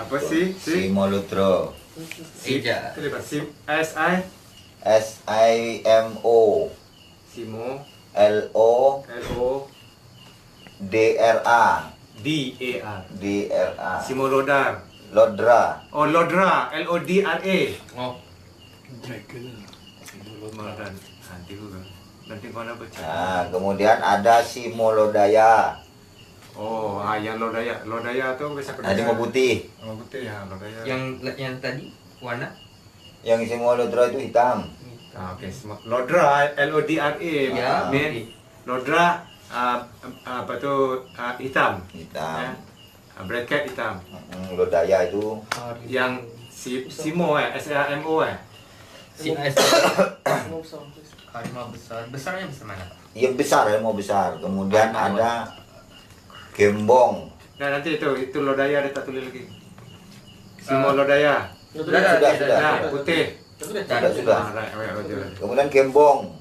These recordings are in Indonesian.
Apa sih? Simoludro. Eja. Terlibat sim SI SIMO Simo LO LO DRA DAR DRA Simo Lodar. Lodra. Oh, Lodra, LODRA. Oh, Lodar. Nanti kau nak baca. Nah, kemudian ada Simolodaya. Oh, yang Lodaya. Lodaya tu bisa Harimau putih. Oh, putih ya, Lodaya. yang tadi warna? Yang Simoludro itu hitam. Okey, semua. Lodra, LODRA. Ya. Ni Lodra apa tu hitam. Hitam. Bracket hitam. Lodaya itu Yang Simo SIMO Si harimau besar. Besarnya besar mana, Pak? yang besar, harimau besar. Kemudian ada Gembong. Nah, nanti itu Lodaya dia tak tulis lagi. Simo Lodaya. Sudah. Nah, putih. Sudah. Right. Kemudian Gembong.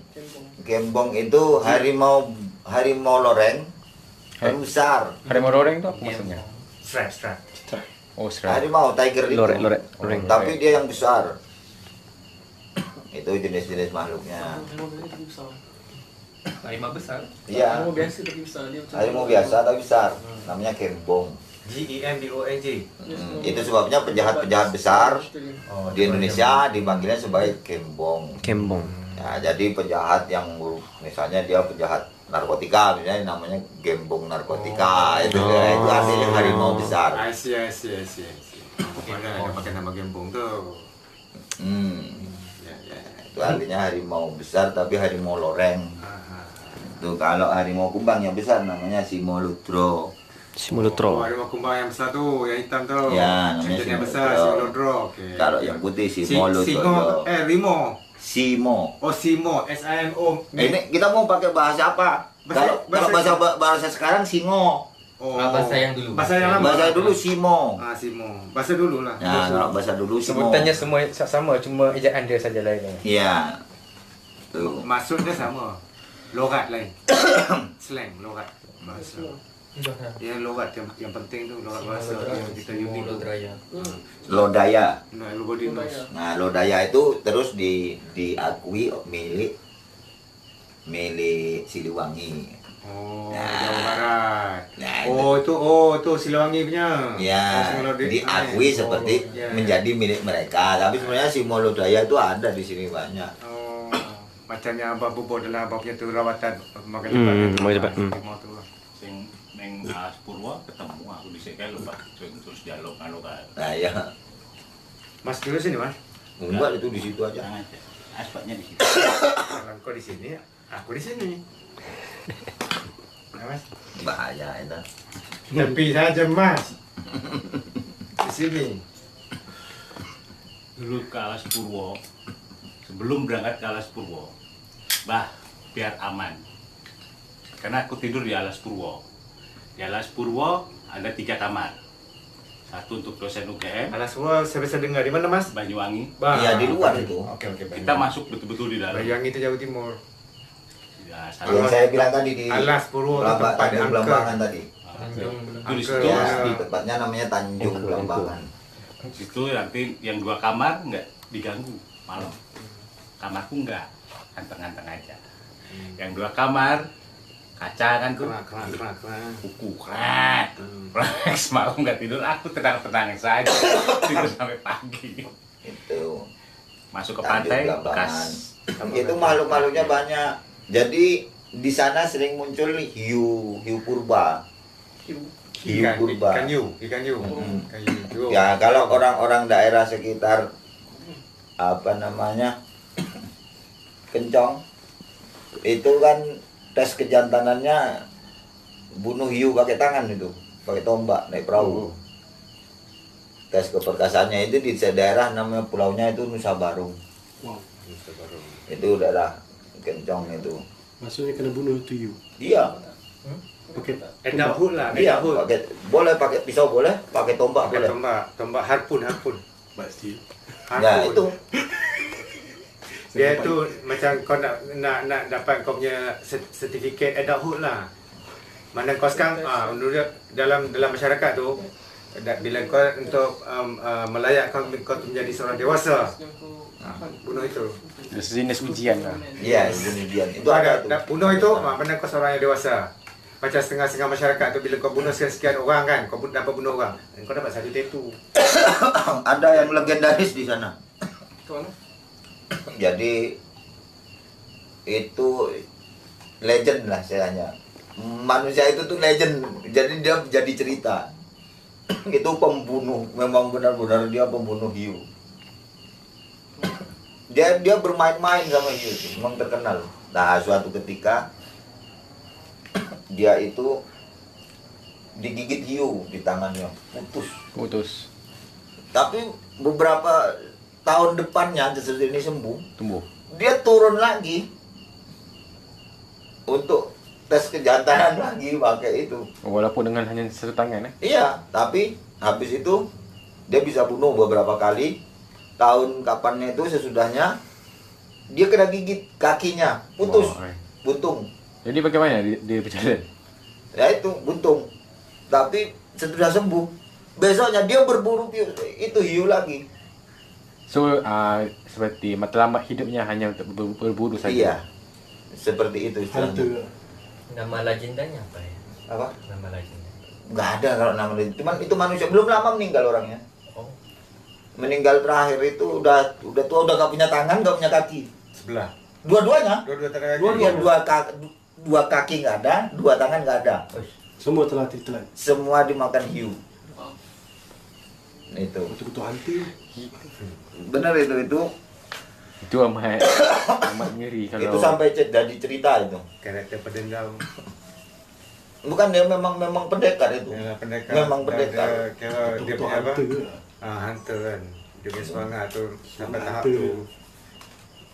Gembong itu harimau loreng. Harimau besar. Harimau loreng itu apa maksudnya? Strap. Oh, serat. Harimau tiger itu. Loreng. Tapi dia yang besar. Itu jenis-jenis makhluknya. Harimau besar. Iya. biasa tapi besar dia macam Harimau biasa tapi besar. Namanya Gembong. GEMBONG. Itu sebabnya penjahat-penjahat besar Oh, di Indonesia dipanggilnya sebagai Gembong. Kembong. Ya, jadi penjahat yang misalnya dia penjahat narkotika, misalnya namanya Gembong narkotika. Itu artinya harimau besar. I see. Ada pakai nama gembong tu. Ya. Itu artinya harimau besar tapi harimau loreng. Tuh kalau harimau kumbang yang besar namanya Simoludro. Simulutro. Oh, ada kumbang yang besar tu, yang hitam tu. Ya, namanya yang besar, Simoludro. Simoludro. Okey. Kalau yang putih Simoludro. Rimo. Simo. Oh, Simo, SIMO. Ini kita mau pakai bahasa apa? Kalau bahasa sekarang Singo. Oh, Bahasa yang dulu. Bahasa yang lama. Bahasa dulu Simo. Simo. Bahasa dulu lah. Ya, kalau bahasa dulu Simo. Sebutannya semua sama, cuma ejaan dia saja lain. Iya. Tuh. Maksudnya sama. Logat lain. Slang, logat. Bahasa. Ya, logat yang penting tu, logat bahasa yang kita unik tu. Lodraya. Lodaya. Nah, Logodinos. Nah, Lodaya itu terus diakui milik Siliwangi. Oh, Nah. Jawa Barat. Nah, itu Siliwangi punya. Ya, diakui seperti ya. menjadi milik mereka. Tapi sebenarnya Simolodaya itu ada di sini banyak. Oh, macamnya Abah Bubur dalam Abah punya tu rawatan makan makan cepat. tu. Sing neng Alas Purwo ketemu aku di sini lupa terus dialog kan. Nah, ya. Mas dulu sini, Mas. Enggak, itu di situ aja. Jangan aja. Aspatnya di situ. Kalau kau di sini, aku di sini. Nah, Mas. Bahaya itu. Tepi saja, Mas. Di sini. Dulu ke Alas Purwo, sebelum berangkat ke Alas Purwo, biar aman. Karena aku tidur di Alas Purwo. Di Alas Purwo ada 3 kamar. Satu untuk dosen UGM, Alas Purwo saya bisa dengar di mana, Mas? Banyuwangi. Iya, di luar itu. Oke, Kita masuk betul-betul di dalam. Banyuwangi itu Jawa Timur. Ya, Yang saya bilang tadi di Alas Purwo itu tempat Tanjung Belambangan tadi. Itu di situ. Angker. Ya, di tempatnya namanya Tanjung Belambangan. Situ nanti yang 2 kamar nggak diganggu malam. Kamarku nggak, anteng-anteng aja. Yang 2 kamar kaca kan tuh, Kerak. kuku krak, mau nggak tidur, aku tenang-tenang saja tidur sampai pagi. Itu Masuk ke Tanjung pantai, Belambangan. bekas. Itu makhluk-makhluknya banyak. Jadi di sana sering muncul hiu purba. Hiu purba. Ikan hiu. Ikan hiu. Ya, kalau orang-orang daerah sekitar apa namanya Kencong itu kan tes kejantanannya bunuh hiu pakai tangan itu, pakai tombak naik perahu. Tes keperkasaannya itu di daerah namanya pulaunya itu Nusa Baru. Wow. Itu daerah Kencong itu. Maksudnya kena bunuh itu you. Iya. Pakai Edahut lah. Iya, pakai boleh pakai pisau boleh, pakai tombak Pakai boleh. tombak harpun. pasti. Ya itu. Dia tu macam kau nak dapat kau punya sertifikat adulthood lah. Mana kau sekarang menurut dalam masyarakat tu Bila kau untuk melayak kau menjadi seorang dewasa, bunuh itu. Sejenis ujian lah. Iya, kemudian itu Kau ada tuh. bunuh itu, mana kau seorang yang dewasa. Macam setengah-setengah masyarakat tu bila kau bunuh sekian orang kan, kau dapat bunuh orang, kau dapat 1 tattoo. Ada yang legendaris di sana. Jadi itu legend lah sayanya. Manusia itu tuh legend. Jadi dia jadi cerita. Itu pembunuh, memang benar-benar dia pembunuh hiu. Dia bermain-main sama hiu, memang terkenal. Nah, suatu ketika dia itu digigit hiu di tangannya, Putus. tapi beberapa tahun depannya sesudah ini sembuh, Tumbuh. dia turun lagi untuk tes kejantanan lagi pakai itu. Walaupun dengan hanya 1 tangan Iya, tapi habis itu dia bisa bunuh beberapa kali. Tahun kapannya itu sesudahnya dia kena gigit kakinya, putus, Wah, buntung. Jadi bagaimana dia berjalan? Ya itu buntung. Tapi setelah sembuh, besoknya dia berburu itu hiu lagi. So seperti matlamat hidupnya hanya untuk berburu saja. Iya, seperti itu istilahnya. Hunter. Nama legendanya apa ya? Apa? Nama legenda. Nggak ada kalau nama itu. Cuman itu manusia belum lama meninggal orangnya. Oh, Meninggal terakhir itu udah tua, udah nggak punya tangan, nggak punya kaki. Sebelah. Dua-duanya. Dua-dua tangan kaki. Dia dua kaki nggak ada, 2 tangan nggak ada. Semua telah ditelan. Semua dimakan hiu. Itu Betul-betul hunter. benar itu Itu amat amat ngeri kalau itu sampai jadi cerita itu. Karakter pendendam. Bukan, dia memang pendekar itu. Ya, pendekar. Memang pendekar. Kira dia Betul-betul punya apa? hunter. Hunter kan. Dia punya semangat tu sampai tahap Hunter. tu.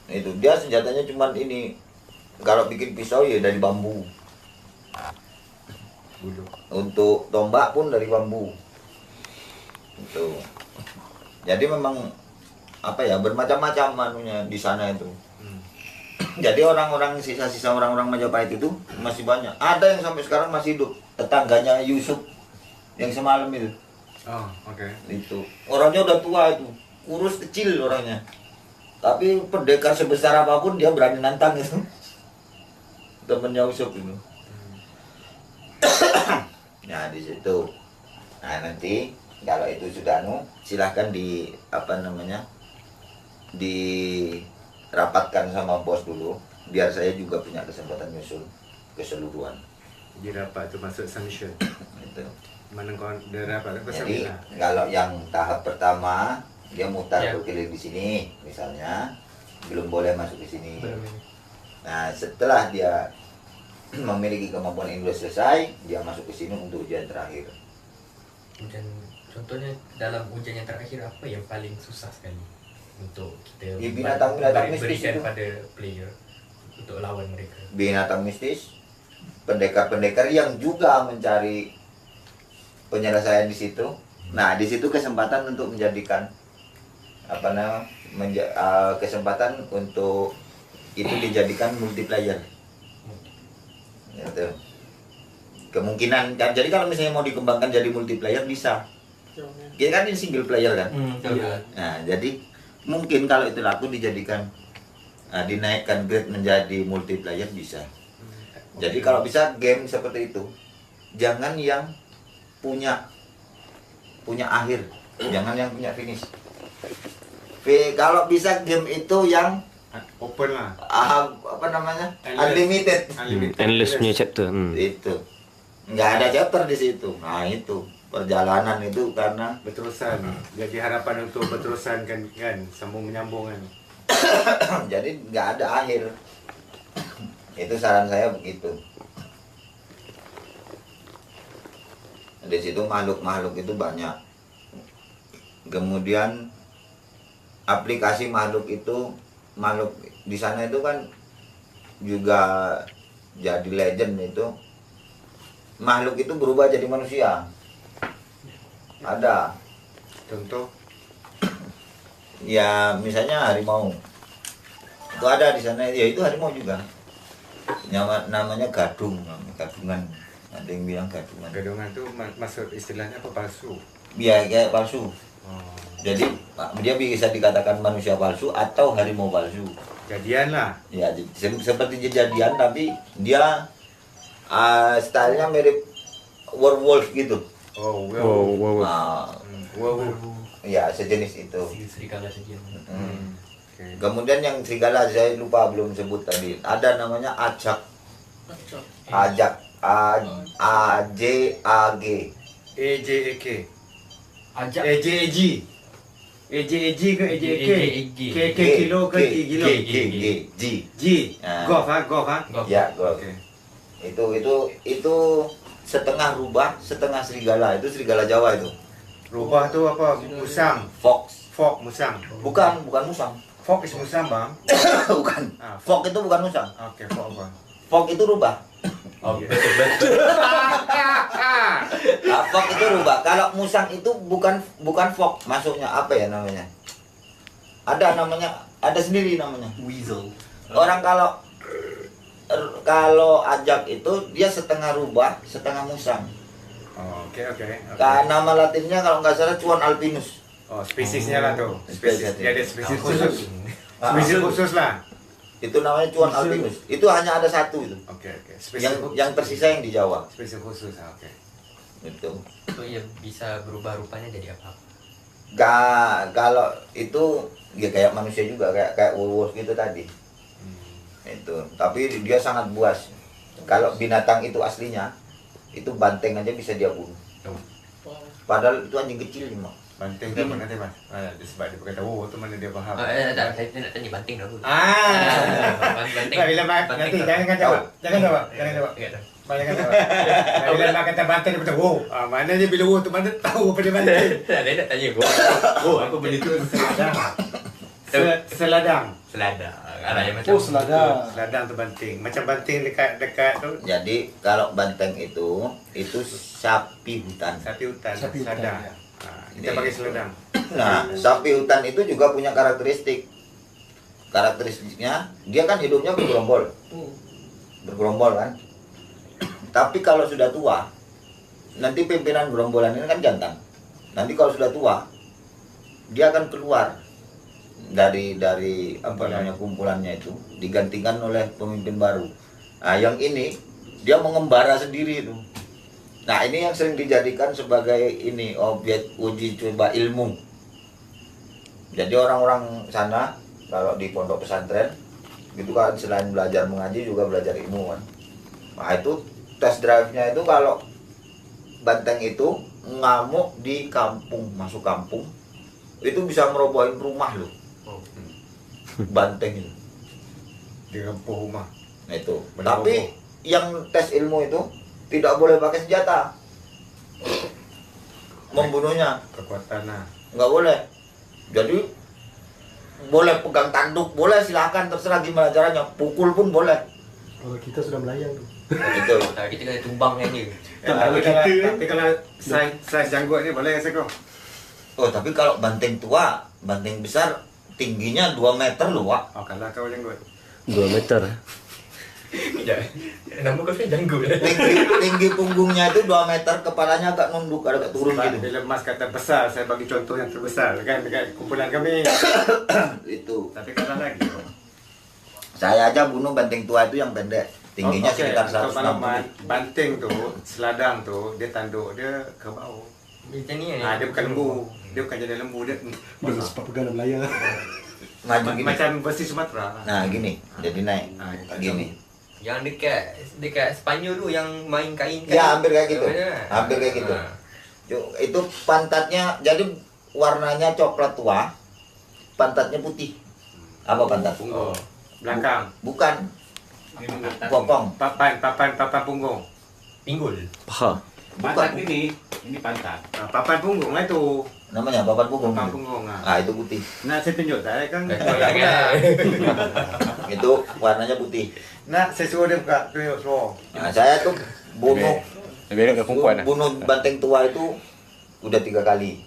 Itu dia senjatanya cuman ini, kalau bikin pisau ya dari bambu. Bulu. Untuk tombak pun dari bambu. Itu. Jadi memang apa ya, bermacam-macam manunya di sana itu. Jadi orang-orang sisa-sisa orang-orang Majapahit itu masih banyak. Ada yang sampai sekarang masih hidup. Tetangganya Yusuf yang semalam itu. Oh, okey. Itu. Orangnya udah tua itu. Kurus kecil orangnya. Tapi pendekar sebesar apapun dia berani nantang itu. Temennya Yusuf itu. Nah, di situ. Nah, nanti kalau itu sudah silahkan di apa namanya? Dirapatkan sama bos dulu, biar saya juga punya kesempatan nyusul keseluruhan. Dia dapat tu masuk submission. Gitu. Mana kau dia dapat kau Jadi submit lah. kalau yang tahap pertama dia mutar Ya. berkeliling di sini, misalnya belum boleh masuk ke sini. benar-benar. Nah, setelah dia memiliki kemampuan Inggris selesai, dia masuk ke sini untuk ujian terakhir. Dan contohnya dalam ujian yang terakhir apa yang paling susah sekali untuk kita Ya, binatang-binatang mistis berikan itu. pada player untuk lawan mereka. Binatang mistis, pendekar-pendekar yang juga mencari penyelesaian di situ. Nah, di situ kesempatan untuk menjadikan apa namanya, kesempatan untuk itu dijadikan multiplayer. Gitu. Kemungkinan kan, jadi kalau misalnya mau dikembangkan jadi multiplayer bisa. Kita kan ini single player kan. Iya. Nah, jadi mungkin kalau itu laku dijadikan dinaikkan grade menjadi multiplayer bisa. Jadi kalau bisa game seperti itu, jangan yang punya akhir, jangan yang punya finish. Kalau bisa game itu yang Open lah. apa namanya, Endless. unlimited, endless punya chapter. itu nggak ada chapter di situ. Nah, itu perjalanan itu karena Berterusan. Jadi harapan untuk berterusan kan sambung menyambung kan. jadi nggak ada akhir. Itu saran saya begitu. Di situ makhluk-makhluk itu banyak. Kemudian aplikasi makhluk di sana itu kan juga jadi legend itu. Makhluk itu berubah jadi manusia. Ada. Contoh Ya misalnya harimau. Itu ada di sana, ya itu harimau juga. Namanya gadungan. Ada yang bilang gadungan. gadungan tu maksud istilahnya apa palsu. Biar kayak palsu. Oh. Jadi dia bisa dikatakan manusia palsu atau harimau palsu. Jadian lah. Ya, seperti kejadian tapi dia stylenya mirip werewolf gitu. Oh, Wow, wow, wow. werewolf. Ya, sejenis itu. Serigala saja. Okay. Kemudian yang serigala saya lupa belum sebut tadi. Ada namanya ajak. Ajak. A J A G. AJAK. Ajak. AJAG. AJAG ke AJAK? K kilo ke G kilo? G. G. Ah. Golf ha? Ya, golf. Oke. Itu setengah rubah, setengah serigala. Itu serigala Jawa itu. Rubah tu apa? Musang. Fox. Fok musang. Bukan musang. Fok is musang bang. Bukan. Ah, Fox itu bukan musang. Oke, fok apa? Fox itu rubah. Oh, betul. Fox itu rubah. Kalau musang itu bukan fox, masuknya apa ya namanya? Ada sendiri namanya. Weasel. Orang kalau ajak itu dia setengah rubah, setengah musang. Oh, oke. Nama latinnya kalau nggak salah Chuan alpinus. Oh, spesiesnya lah tu. Spesies. Dia ada spesies Khusus. khusus. Spesies khusus lah. Itu namanya Chuan alpinus. Itu hanya ada satu itu. Oke. Spesies Yang tersisa yang di Jawa. spesies khusus. Oke. Itu. So ya bisa berubah rupanya jadi apa? Kalau itu ya kayak manusia juga, kayak werewolf gitu tadi. Itu. Tapi dia sangat buas. Kalau binatang itu aslinya, itu banteng aja bisa dia bunuh. Padahal itu anjing kecil cuma. Banteng tu apa nanti mas? Sebab dia berkata, oh tu mana dia faham. Saya nak tanya banting dulu. Banting. Bila nanti jangan jawab. Jangan jawab. Jangan jawab. Bila mak kata banteng dia kata, oh, mana dia bila oh tu mana tahu apa dia banteng. Saya nak tanya gua. Oh, apa benda tu? Seladang. Selada. Ada yang macam. Oh, selada. Seladang tu banting. Macam banting dekat tu. Jadi kalau banteng itu sapi hutan. Sapi hutan. Sapi hutan, Seladang. ya. Kita pakai seladang. Nah, sapi hutan itu juga punya karakteristik. Karakteristiknya dia kan hidupnya bergerombol. Bergerombol kan. Tapi kalau sudah tua, nanti pimpinan gerombolan ini kan jantan. Nanti kalau sudah tua, dia akan keluar dari apa namanya kumpulannya itu, digantikan oleh pemimpin baru. Nah, yang ini dia mengembara sendiri itu. Nah, ini yang sering dijadikan sebagai ini objek uji coba ilmu. Jadi orang-orang sana kalau di pondok pesantren gitu kan, selain belajar mengaji juga belajar ilmu kan. Nah, itu test drive-nya itu kalau banteng itu ngamuk di kampung, masuk kampung, itu bisa merobohin rumah loh. Banteng itu. Di rempuh rumah. Nah, itu. Meroboh. Tapi yang tes ilmu itu tidak boleh pakai senjata. Membunuhnya Kekuatan lah. nggak boleh. Jadi boleh pegang tanduk, boleh, silakan, terserah gimana caranya. Pukul pun boleh. Kalau kita sudah melayang tuh. Gitu. Kita kena tumbangnya ni. Tapi kalau size janggut ni boleh rasa kau? Oh, tapi kalau banteng tua, banteng besar tingginya 2 meter loh, Wak. Oh, kalau kau janggut. 2 meter. Nama kau kan janggut. Tinggi punggungnya itu 2 meter, kepalanya agak nunduk, agak turun Sebab gitu. bila Mas kata besar, saya bagi contoh yang terbesar kan dekat kumpulan kami. Itu. Tapi kalah lagi kau. Saya aja bunuh banteng tua itu yang pendek. Tingginya Okey, sekitar kalau 160. banting tu, seladang tu, dia tanduk dia ke bawah. Macam ni. Dia bukan lembu. Dia bukan jadi lembu, dia Belum sempat pegang dan melayang. Maju gini. macam versi Sumatera. Nah, gini. Jadi naik. Gini. Yang dekat Sepanyol tu yang main kain. Ya, hampir kayak gitu. Mana? Hampir kayak gitu. Itu pantatnya, jadi warnanya coklat tua, pantatnya putih. Apa pantat? Oh, belakang. Bukan, Ini bokong. Papan punggung. Pinggul. Paha. pantat ini pantat. Papan punggung lah tu. Namanya papan punggung. Papan punggung. Ah, itu putih. Nak saya tunjuk tak kan? Itu warnanya putih. Nak saya suruh dia buka tunjuk suruh. Nah, saya tuh bunuh Lebih elok ke perempuan lah. bunuh banteng tua itu udah 3 kali.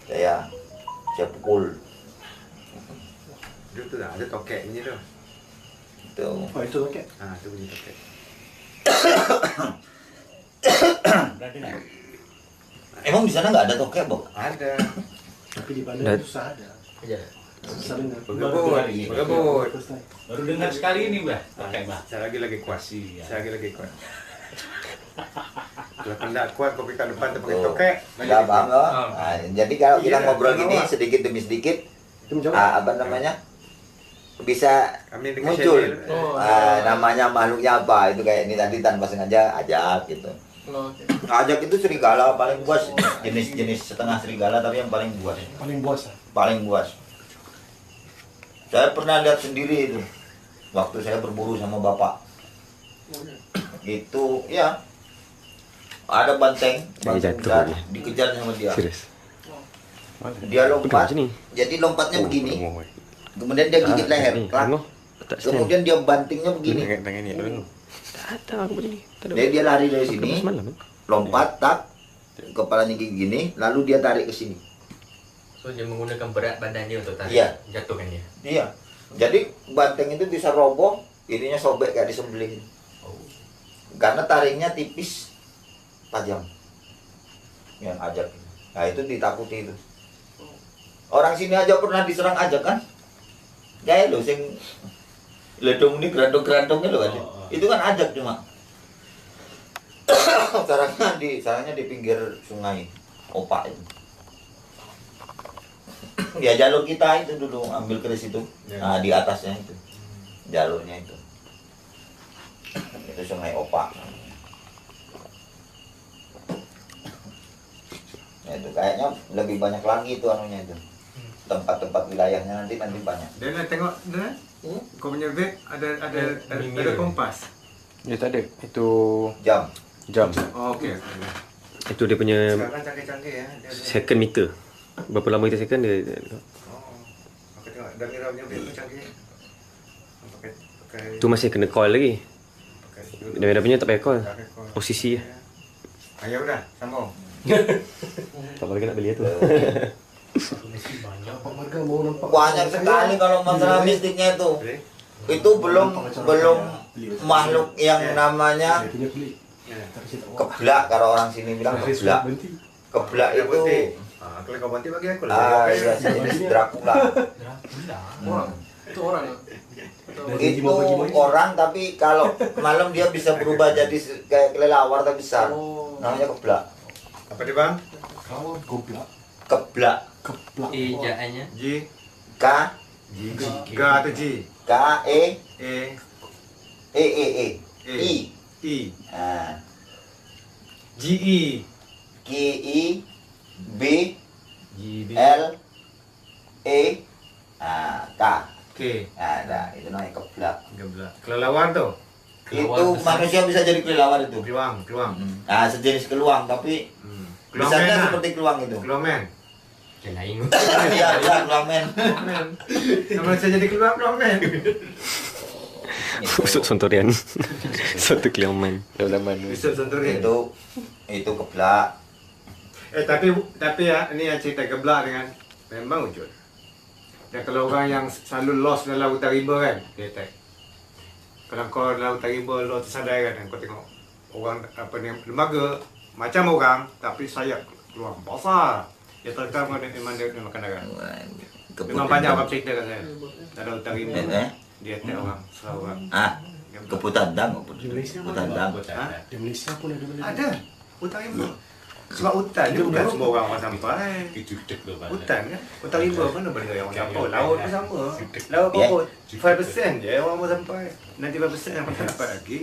Saya pukul. Dia tu dah ada tokek ni tu. Itu. Oh, itu okey. Tu bunyi tokek. Berada nak? Emang di sana nggak ada tokek, Bang? Ada. Tapi di Bandung susah ada. Iya. Susah dengar. Begebut, ini. begebut. First time. Baru dengar sekali ini, Mbah. Oke, Mbah. Saya lagi kuat. Iya. Saya lagi kuat. Kalau tidak kuat kopi kat depan tu pakai Oh. tokek. Nggak paham loh. Nah, jadi kalau kita Iya, ngobrol gini kenapa? sedikit demi sedikit, Itu menjawab. apa namanya, bisa Kami dengan muncul. Syedil. Namanya makhluknya apa itu kayak ini tadi tanpa sengaja ajak gitu. Ajak itu serigala paling buas, jenis-jenis setengah serigala tapi yang paling buas. Paling bos lah. Paling buas. Saya pernah lihat sendiri itu waktu saya berburu sama bapak. Itu ya ada banteng jatuh besar, lagi. dikejar sama dia. Serius. Dia lompat. Macam ni. Jadi lompatnya Oh, begini. oh, oh. Kemudian dia gigit leher. Ni, Klak. tengok. Tak stand. Kemudian dia bantingnya begini. Tangan ni dulu. Tak aku macam ni. Tak ada. Jadi dia lari dari Aku sini, semalam kan. lompat tak, kepalanya gini, lalu dia tarik ke sini. So dia menggunakan berat badan dia untuk tarik, Iya. jatuhkan dia. Iya. Jadi banteng itu bisa roboh, ininya sobek kayak disembelih. Oh. Karena taringnya tipis, tajam. Yang ajak. Nah itu ditakuti itu. Orang sini aja pernah diserang ajak kan? Kayak lo sing ledong ini gerandong-gerandongnya lo kan. Oh. Itu kan ajak cuma. sarangnya di pinggir sungai Opak itu. Ya jalur kita itu dulu ambil keris itu. Ya. Nah di atasnya itu. Jalurnya itu. Itu sungai Opak. Ya, itu kayaknya lebih banyak lagi itu anunya itu. Tempat-tempat wilayahnya nanti banyak. Dan tengok, Dan. Kau punya vape ada Mirror. kompas. Ya tak ada. Itu Jam. jam. Oh, okey. Itu dia punya Sekarang canggih-canggih ya. Dia ada- second meter. Berapa lama kita second dia. Oh. Aku tengok Damira punya vape tu canggih. Pakai Tu masih kena coil lagi. pakai Dia punya tak payah coil. tak pakai call. Posisi ya. Ya udah, sambung. Tak apa lagi nak beli tu. Mesti banyak. Pak Marga mau nampak. Banyak sekali kalau masalah mistiknya itu. Boleh? Itu belum makhluk yang namanya Saya punya beli. Ya. Tak kasi tak. keblak, kalau orang sini bilang Saya keblak. berhenti. Keblak Ada itu putih. Kalau kau bantu bagi aku lah. iya, sejenis Dracula. Dracula. Itu orang. Itu orang tapi kalau malam dia bisa berubah jadi kayak kelelawar tapi besar. Namanya keblak. Apa dia bang? Kau goblok. Keblak. Keplak. Ejaannya G. K G atau G? K E A. E E E I. E. Nah, G E. Q I B G B. L E K. K. Nah, dah, itu namanya keblak. Geblak. Kelelawar tu? Itu manusia bisa jadi kelelawar itu. Keluang, keluang. Nah, sejenis keluang tapi Keluang besarnya men. seperti keluang itu. Keluang men. yang lain. Iya, iya, keluang men. Nama saya jadi keluang men. Usut sontorian. Satu kelioman. Dalaman. Besok senturin. Itu keblak. Tapi ya, ini yang cerita geblak dengan memang wujud. Dan kalau orang yang selalu lost dalam lautan rimba kan, dia attack. Kalau kau dalam lautan rimba, lo tersadar kan, kau tengok orang apa ni lembaga macam orang tapi sayap keluar besar. Dia terkam kan memang dia makan darah. Memang banyak orang cerita kat saya. Dalam lautan rimba dia attack orang, serang orang. Ah, keputan dang, Di Malaysia keputan mana? dang. Di Malaysia pun ada benda. Ada hutan rimba. Sebab hutan dia bukan semua orang sampai. Kecudek tu, Bang. Hutan kan? Hutan rimba mana benda yang orang sampai? Laut pun sama. Laut Ya. pun 5% je orang mau sampai. 95% yang tak dapat lagi.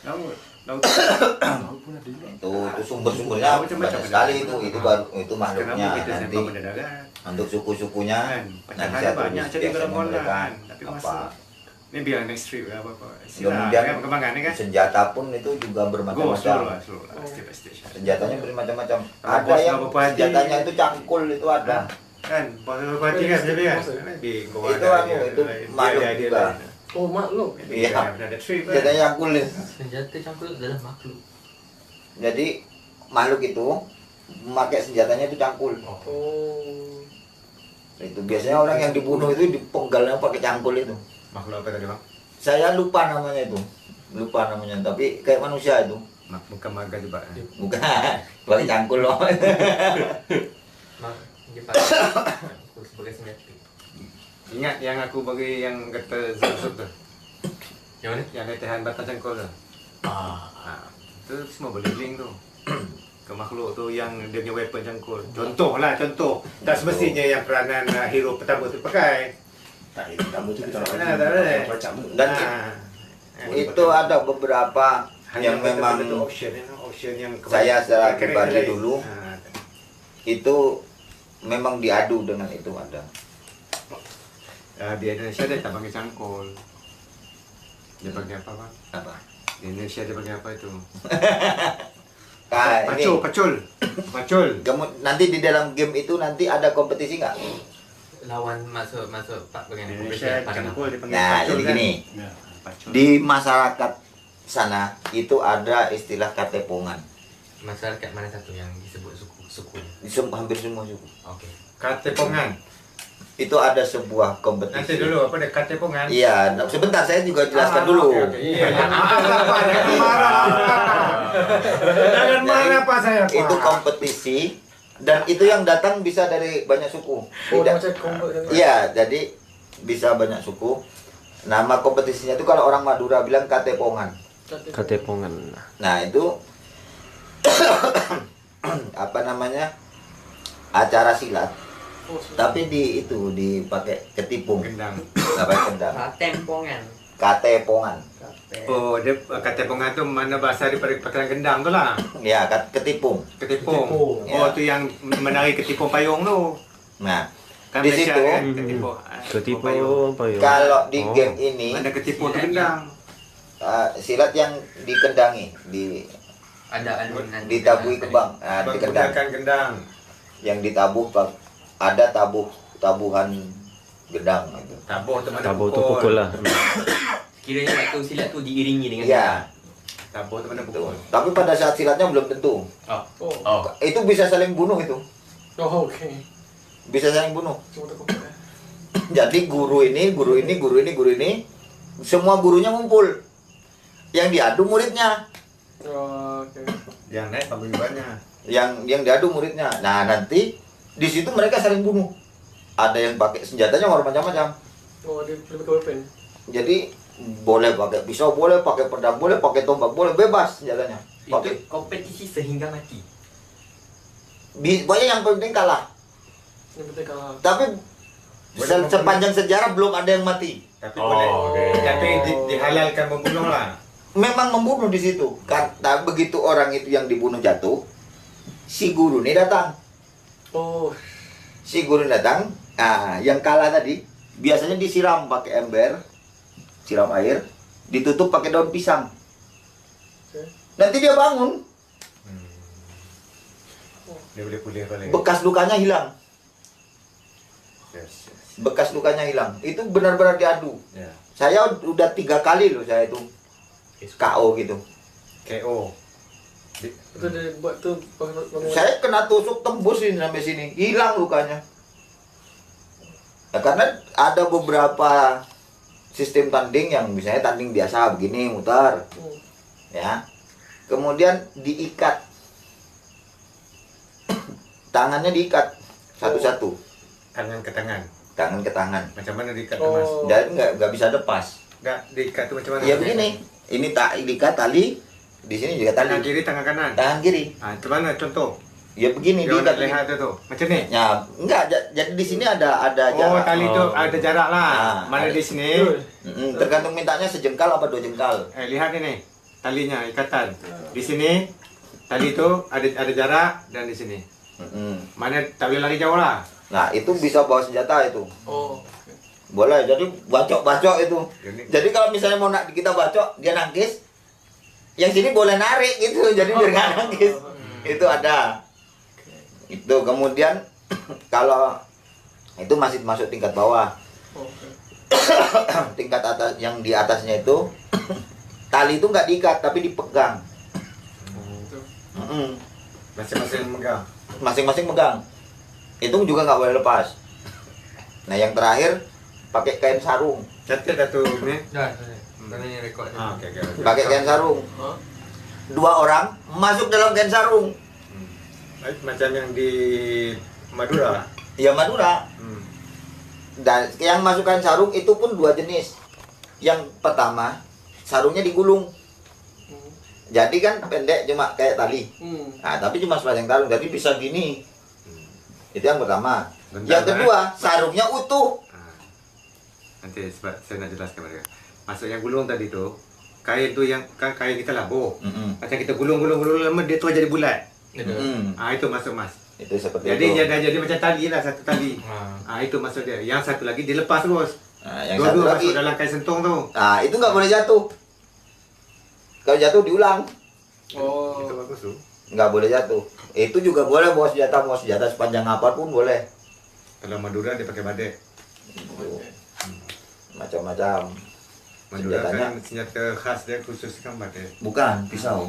Laut. Laut. Laut pun ada juga. Itu sumber-sumbernya banyak sekali itu baru itu makhluknya Kenapa kita nanti sembah benda darat? untuk suku-sukunya Kan? nanti Pecahan saya banyak tulis cari dalam biasanya mereka kolam. Tapi apa masuk. Ni biar next trip apa-apa. Sila Kemudian kan perkembangan ni kan? senjata pun itu juga Go, slow lah, bermacam-macam. slow lah. Step by step. Senjatanya bermacam-macam. Kalau Ada bos yang apa haji- senjatanya itu cangkul itu ada. Kan? Pasal berhati kan? Jadi kan? Di gua Itu ada anu, dia, itu dia makhluk ada dia juga. lain. Oh, maklum. Iya. Ada trip kan? Senjatanya cangkul itu. Senjata cangkul adalah makhluk. Jadi makhluk itu memakai senjatanya itu cangkul. Oh. Itu biasanya orang yang dibunuh itu dipenggalnya pakai cangkul itu. Makhluk apa tadi bang? Saya lupa namanya itu. Lupa namanya, tapi kayak manusia itu. Bukan maga juga. Bukan, pakai cangkul loh. Dia pakai aku sebagai senjata. Ingat yang aku bagi yang kata Zazub tu. Yang mana? Yang letihan batang cangkul tu. Itu semua boleh link tu. Ke makhluk tu yang dia punya weapon cangkul. Contoh. Tak semestinya yang peranan hero pertama tu pakai. Tak, kamu tu kita nak Tak ada. macam tu. Dan Ah. itu ada beberapa yang memang option yang saya secara pribadi keren. dulu itu memang diadu dengan itu ada. Di Indonesia dia tak pakai cangkul. Dia pakai apa bang? Apa? Di Indonesia dia pakai apa itu? Ini Pacul. kamu nanti di dalam game itu nanti ada kompetisi nggak? Lawan masuk pak bagian Indonesia apa cangkul dia panggil Nah, pacul jadi kan? gini, Ya, pacul. di masyarakat sana itu ada istilah katepongan. masyarakat mana satu yang disebut suku Hampir semua suku. oke Katepongan. Itu ada sebuah Nanti kompetisi. dulu apa dia katepongan? Iya, sebentar saya juga jelaskan dulu. Oke. Iya, jangan marah. Jangan marah Pak saya Pak. Itu kompetisi dan itu yang datang bisa dari banyak suku. Tidak. Iya, jadi bisa banyak suku. Nama kompetisinya itu kalau orang Madura bilang katepongan. Katepongan. Nah, itu apa namanya? Acara silat. Tapi itu dipakai ketipung, Gendang. apa kendang. tempongan Katepongan. Oh, dia katepongan tu mana bahasa daripada pakaian gendang tu lah. Ya, ketipung. Ketipung. Ketipung. Oh, tu yang menari ketipung payung tu. Nah, Kan di Malaysia situ kan ketipung. Ketipung payung. kalau di Oh. game ini Ada ketipung tu gendang. silat yang dikendangi, ada alunan ditabui kembang, dikendang. Menggunakan gendang. Yang ditabuh ada tabuhan gendang gitu. Tabuh tu mana Tabuh tu pukul lah. kiranya waktu silat tu diiringi dengan Iya, Tabuh tu mana betul. pukul. Tapi pada saat silatnya belum tentu. oh Itu bisa saling bunuh itu. Oh, okey. Bisa saling bunuh. Cuma tak komplit. Jadi guru ini, semua gurunya ngumpul. Yang diadu muridnya, Oh, okey. Yang naik paguyubannya. yang diadu muridnya. Nah, nanti di situ mereka saling bunuh. Ada yang pakai senjatanya macam-macam. Oh, dia lebih ke weapon. Jadi boleh pakai pisau, boleh pakai pedang, boleh pakai tombak, boleh bebas senjatanya. Pakai itu kompetisi sehingga mati pokoknya yang penting kalah. Yang penting kalau Tapi sepanjang sejarah belum ada yang mati. Tapi Oh, boleh. okey. Tapi dihalalkan membunuh lah. Memang membunuh di situ. Karena begitu orang itu yang dibunuh jatuh, si guru ini datang. oh, Si guru datang, yang kalah tadi biasanya disiram pakai ember, siram air, ditutup pakai daun pisang. okey. Nanti dia bangun, Dia boleh pulih balik. bekas lukanya hilang. Yes. Bekas lukanya hilang. Itu benar-benar diadu. Ya. Saya udah 3 kali loh saya itu KO gitu. KO. Itu dia buat tu bangun. Saya kena tusuk tembus ini sampai sini, hilang lukanya. Nah, karena ada beberapa sistem tanding yang misalnya tanding biasa begini mutar, ya. Kemudian diikat, tangannya diikat satu-satu, Tangan ke tangan. tangan ke tangan. Macam mana diikat tu Oh. Mas? Dan nggak bisa lepas. Enggak diikat tu macam mana? Ya begini, ini tak diikat tali, di sini juga Tangan tali, kiri, tangan kanan. tangan kiri. Macam mana contoh? Ya begini Dia diikat. nak lihat tu. Macam ni. Ya, enggak, jadi di sini ada Oh, jarak. tali tu Oh. ada jarak lah. Ah, Mana ada. di sini? Tergantung mintanya sejengkal apa 2 jengkal. Lihat ini. Talinya ikatan. Di sini tali tu ada jarak dan di sini. Mana tak boleh lari jauh lah. Nah, itu bisa bawa senjata itu. Oh, Boleh, jadi bacok-bacok itu. Jadi, Jadi kalau misalnya mau nak kita bacok, dia nangkis. Yang sini boleh narik gitu, jadi biar nggak nangkis. Itu ada. Itu kemudian kalau itu masih masuk tingkat bawah. okey. Tingkat atas yang di atasnya itu tali itu nggak diikat tapi dipegang. Mm-mm. masing-masing memegang. Masing-masing megang. Itu juga nggak boleh lepas. Nah, yang terakhir pakai kain sarung. Catat dah tu ni. dah ini rekod Ah, okey okey. Pakai kain sarung. Ha? dua orang masuk dalam kain sarung. Macam yang di Madura. Ya Madura. Dan yang masuk kain sarung itu pun dua jenis. Yang pertama sarungnya digulung. Jadi kan pendek cuma kayak tali. Nah, tapi cuma sepanjang sarung, jadi bisa gini. Itu yang pertama. Bentar, Yang kedua, sarungnya utuh. Nanti sebab saya nak jelaskan mereka. Maksudnya gulung tadi tu, kain tu yang kan kain kita labuh. Macam kita gulung lama dia tu jadi bulat. Itu maksud Mas. Itu seperti Jadi itu. dia dah jadi macam tali lah, satu tali. Itu maksud dia. Yang satu lagi dilepas terus. Nah, yang satu Dua-dua lagi. masuk dalam kain sentung tu. Nah, itu nggak boleh jatuh. Kalau jatuh diulang. Oh. Itu bagus tu. Nggak boleh jatuh. Itu juga boleh bawa senjata sepanjang apapun boleh. Kalau Madura dia pakai badek. Itu. Macam-macam. Madura Senjatanya. kan senjata khas dia khusus kan badek. Bukan pisau.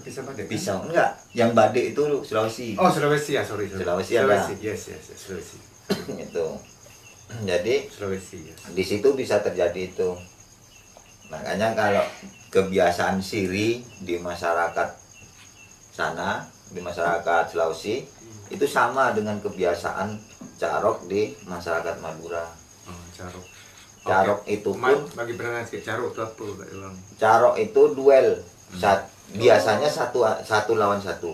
Pisau badek. Pisau enggak. Yang badek itu Sulawesi. Oh, Sulawesi ya, sorry. Sulawesi ada. Yes, Sulawesi. Itu. Jadi Sulawesi, yes. di situ bisa terjadi itu. Makanya kalau kebiasaan siri di masyarakat sana, di masyarakat Sulawesi, itu sama dengan kebiasaan carok di masyarakat Madura. Oh, carok. Carok Oke. itu pun, bagi penerangan sikit, carok itu apa kat orang? carok itu duel. Biasanya satu lawan satu.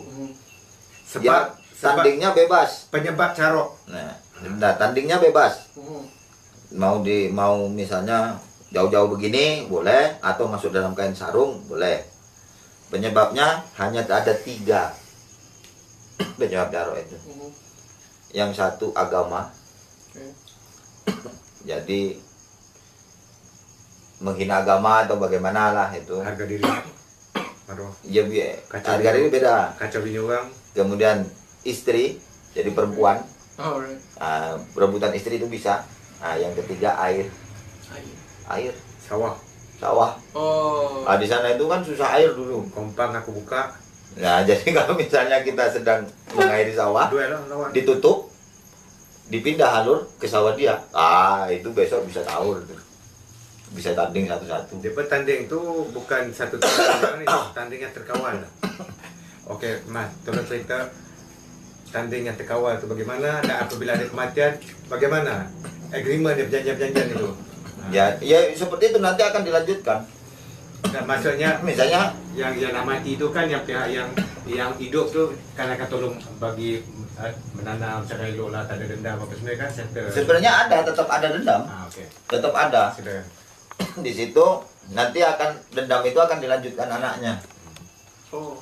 Sebab, Ya, tandingnya bebas. penyebab carok. Nah, tandingnya bebas. Mau misalnya jauh-jauh begini boleh, atau masuk dalam kain sarung boleh. Penyebabnya hanya ada 3 penyebab carok itu. Yang satu agama. Jadi menghina agama atau bagaimana lah itu. Harga diri. Maruah. Ya, Kacau harga diri beda. Kacau bini orang. Kemudian istri, jadi perempuan. Alright. Perebutan istri itu bisa. Yang ketiga air. Air, Sawah. sawah. Oh. Di sana itu kan susah air dulu. Kompang aku buka. Nah, jadi kalau misalnya kita sedang mengairi sawah, Duel lah lawan. ditutup, dipindah alur ke sawah dia. Itu besok bisa sahur tuh. Bisa tanding satu-satu. Dia bertanding tu bukan satu tanding, tanding yang terkawal. Okey, Mas, tolong cerita tanding yang terkawal tu bagaimana dan apabila ada kematian, bagaimana? Agreement dia perjanjian-perjanjian itu. Ya seperti itu nanti akan dilanjutkan. Dan maksudnya Misalnya yang nak mati itu kan yang pihak yang hidup tu kan akan tolong bagi menanam secara elok lah, tak ada dendam apa sebenarnya kan settle. sebenarnya tetap ada dendam, Okey. tetap ada. Sudah. Di situ nanti dendam itu akan dilanjutkan anaknya. Oh.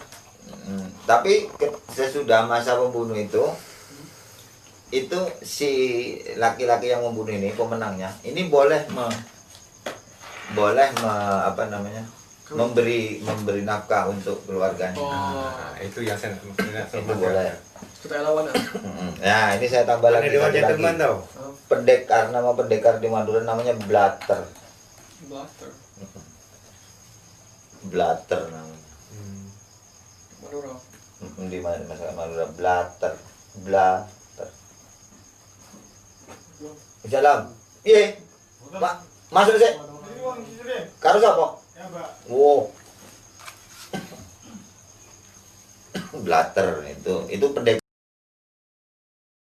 Tapi sesudah masa pembunuh itu si laki-laki yang membunuh ini pemenangnya ini boleh memberi nafkah untuk keluarganya. Oh. Itu yang saya nak Itu boleh. Kita lawan lah. Nah, ini saya tambah Ada lagi dewan satu gentleman lagi. tau. Nama pendekar di Madura namanya Blatter. Blaster. Blatter namanya. Madura. Di masyarakat Madura Blatter. Jalan. Iya. Masuk sih. Karo sapa? Wow. Blatter itu pendekar.